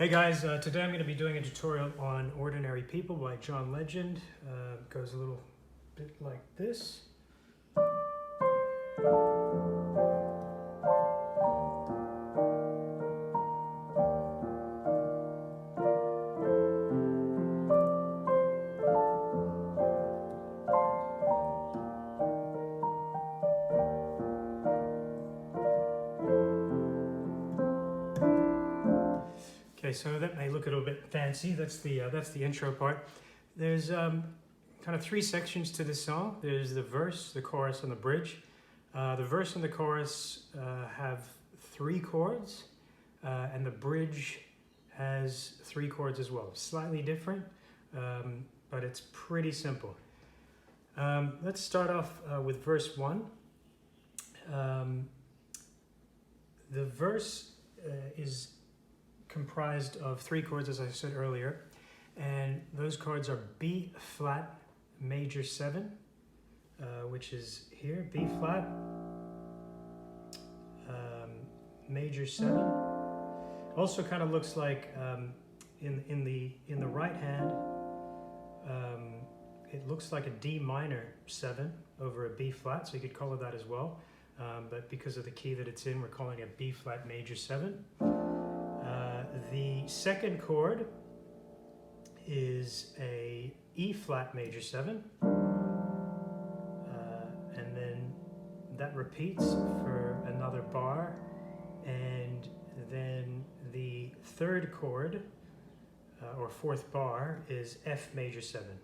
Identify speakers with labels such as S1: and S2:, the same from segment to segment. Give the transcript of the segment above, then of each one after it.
S1: Hey guys, today I'm going to be doing a tutorial on Ordinary People by John Legend. Goes a little bit like this. Okay, so that may look a little bit fancy. That's the intro part. There's kind of three sections to this song. There's the verse, the chorus, and the bridge. The verse and the chorus have three chords, and the bridge has three chords as well. Slightly different, but it's pretty simple. Let's start off with verse 1. The verse is comprised of three chords, as I said earlier, and those chords are B flat major 7, which is here, B flat major 7. Also kind of looks like in the right hand, it looks like a D minor 7 over a B flat, so you could call it that as well, but because of the key that it's in, we're calling it B flat major 7. The second chord is a E flat major 7, and then that repeats for another bar, and then the third chord or fourth bar is F major 7,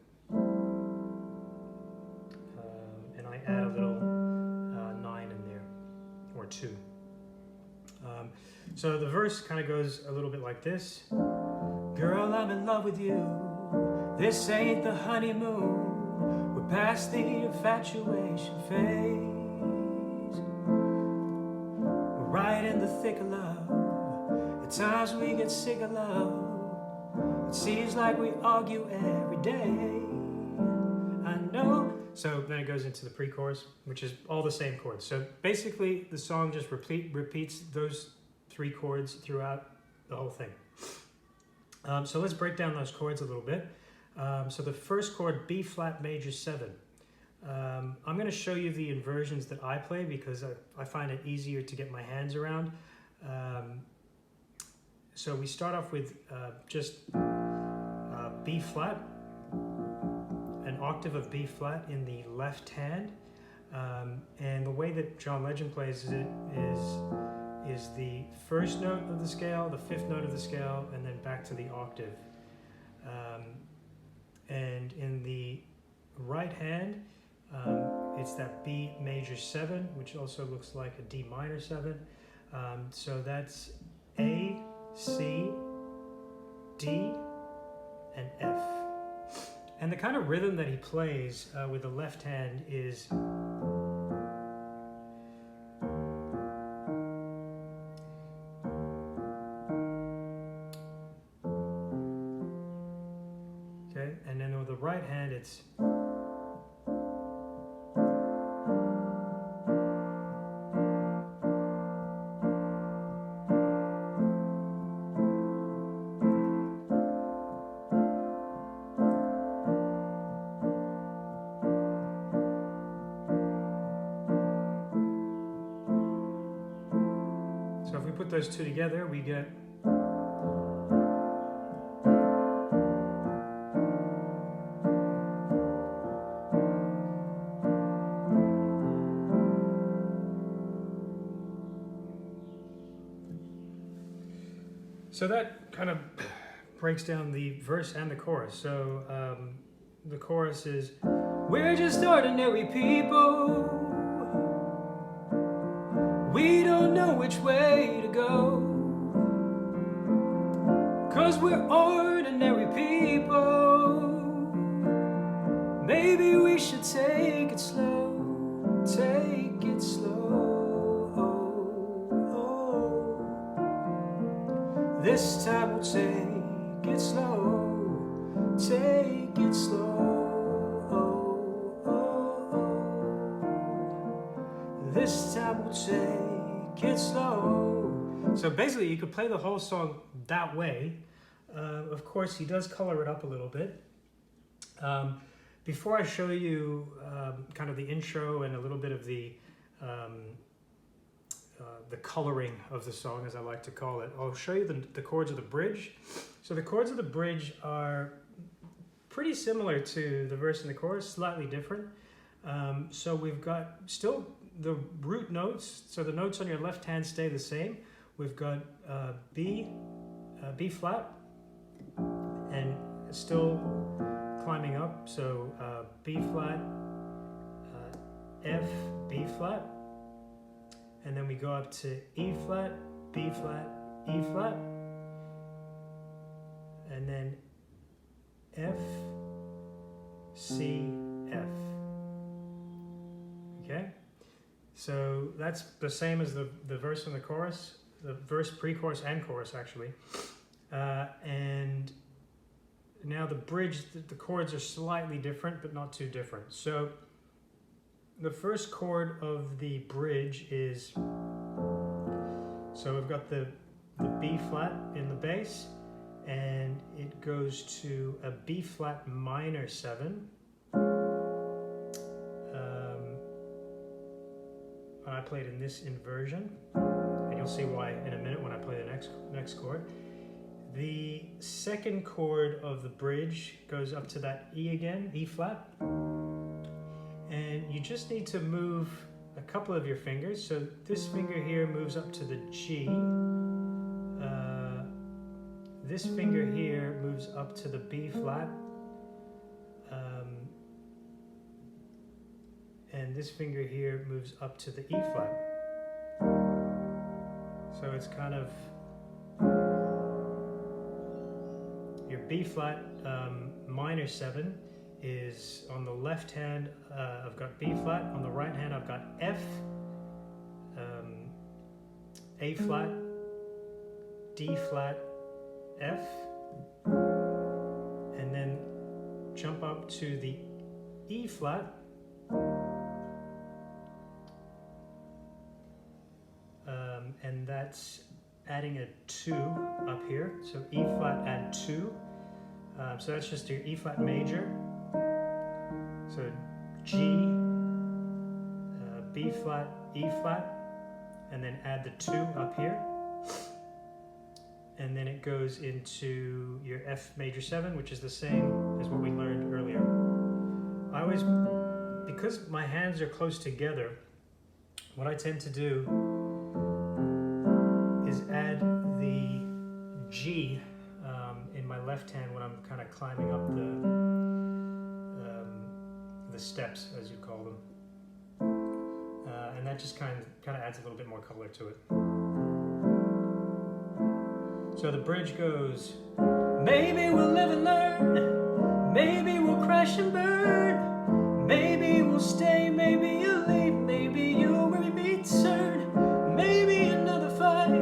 S1: and I add a little 9 in there, or 2. So the verse kind of goes a little bit like this. Girl, I'm in love with you. This ain't the honeymoon. We're past the infatuation phase. We're right in the thick of love. At times we get sick of love. It seems like we argue every day. I know. So then it goes into the pre-chorus, which is all the same chords. So basically the song just repeats those three chords throughout the whole thing. So let's break down those chords a little bit. So the first chord, B flat major 7. I'm going to show you the inversions that I play because I find it easier to get my hands around. So we start off with just B flat, an octave of B flat in the left hand. And the way that John Legend plays it is the first note of the scale, the fifth note of the scale, and then back to the octave. And in the right hand, it's that B major 7, which also looks like a D minor 7. So that's A, C, D, and F. And the kind of rhythm that he plays with the left hand is okay, and then with the right hand it's so if we put those two together, we get so that kind of breaks down the verse and the chorus. So the chorus is, we're just ordinary people. We don't know which way to go, 'cause we're ordinary people. Maybe we should take it slow, take it slow. This time we'll take it slow, take it slow. This time we'll take it slow. So basically you could play the whole song that way, Of course, he does color it up a little bit. Before I show you kind of the intro and a little bit of the coloring of the song, as I like to call it, I'll show you the chords of the bridge. So the chords of the bridge are pretty similar to the verse and the chorus, slightly different. So we've got still the root notes, so the notes on your left hand stay the same. We've got B flat, and still climbing up, so B flat, F, B flat, and then we go up to E flat, B flat, E flat, and then F, C, F. Okay, so that's the same as the verse and the chorus, the verse, pre-chorus, and chorus actually. And now the bridge, the chords are slightly different, but not too different. So the first chord of the bridge is, so we've got the B flat in the bass, and it goes to a B flat minor 7. I played in this inversion, and you'll see why in a minute when I play the next chord. The second chord of the bridge goes up to that E again, E flat, and you just need to move a couple of your fingers. So this finger here moves up to the G, this finger here moves up to the B flat, and this finger here moves up to the E flat. So it's kind of your B flat minor 7 is on the left hand. I've got B flat. On the right hand, I've got F, A flat, D flat, F, and then jump up to the E flat, and that's adding a 2 up here. So E flat, add 2. So that's just your E flat major. So G, B flat, E flat, and then add the 2 up here. And then it goes into your F major 7, which is the same as what we learned earlier. I always, because my hands are close together, what I tend to do is add the G in my left hand when I'm kind of climbing up the steps, as you call them, and that just kind of adds a little bit more color to it. So the bridge goes, maybe we'll live and learn, maybe we'll crash and burn, maybe we'll stay, maybe you'll leave, maybe you'll return, maybe another fight,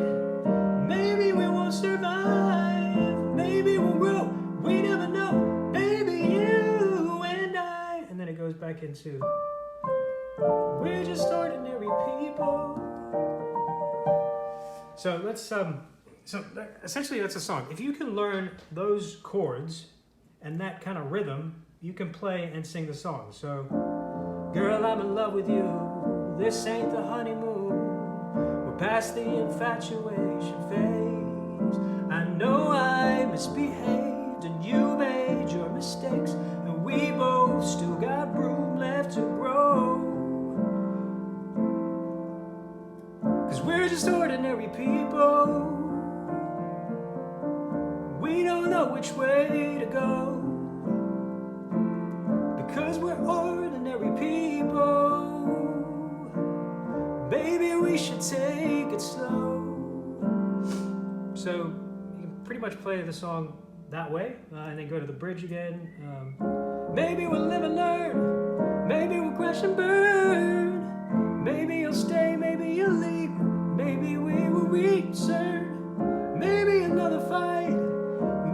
S1: maybe we won't survive, maybe we'll grow, we never know, baby, you and I. And then it goes back into, we're just ordinary people. So let's so essentially that's a song. If you can learn those chords and that kind of rhythm, you can play and sing the song. So, girl, I'm in love with you, this ain't the honeymoon, we're past the infatuation phase. I know I misbehaved and you made your mistakes, and we both still got room left to grow, 'cause we're just ordinary people. We don't know which way to go, because we're ordinary people. Baby, we should take it slow. So you can pretty much play the song that way, and then go to the bridge again. Maybe we'll live and learn, maybe we'll crash and burn, maybe you'll stay, maybe you'll leave, maybe we will return, maybe another fight,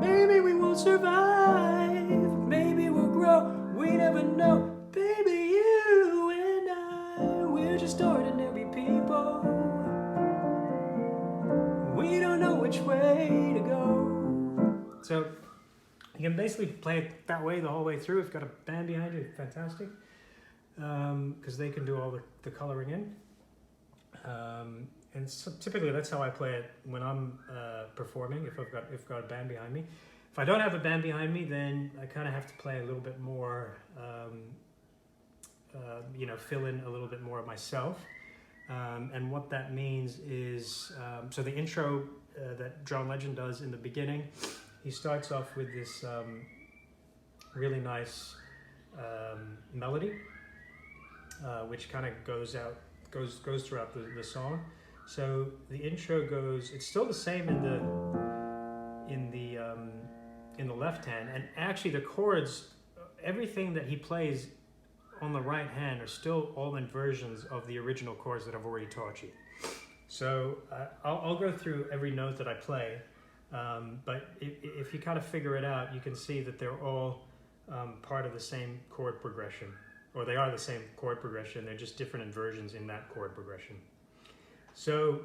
S1: maybe we won't survive, maybe we'll grow, we never know, baby, you and I, we're just ordinary people. We don't know which way to go. So you can basically play it that way the whole way through. If you've got a band behind you, fantastic, because they can do all the coloring in. And so typically that's how I play it when I'm performing, if I've got a band behind me. If I don't have a band behind me, then I kind of have to play a little bit more, fill in a little bit more of myself. And what that means is, so the intro that John Legend does in the beginning, he starts off with this really nice melody, which kind of goes throughout the song. So the intro goes, it's still the same in the left hand, and actually the chords, everything that he plays on the right hand are still all inversions of the original chords that I've already taught you. So I'll go through every note that I play, but if you kind of figure it out, you can see that they're all part of the same chord progression, or they are the same chord progression, they're just different inversions in that chord progression. So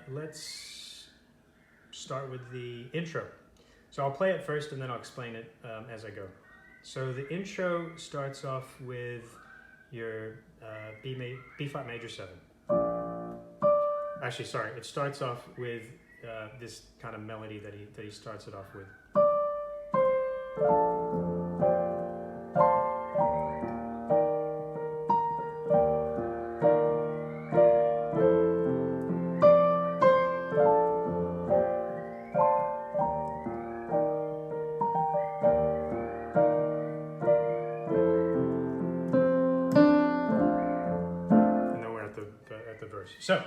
S1: let's start with the intro. So I'll play it first and then I'll explain it as I go. So the intro starts off with your B flat major 7. Actually, sorry, it starts off with this kind of melody that he starts it off with. And then we're at the verse. So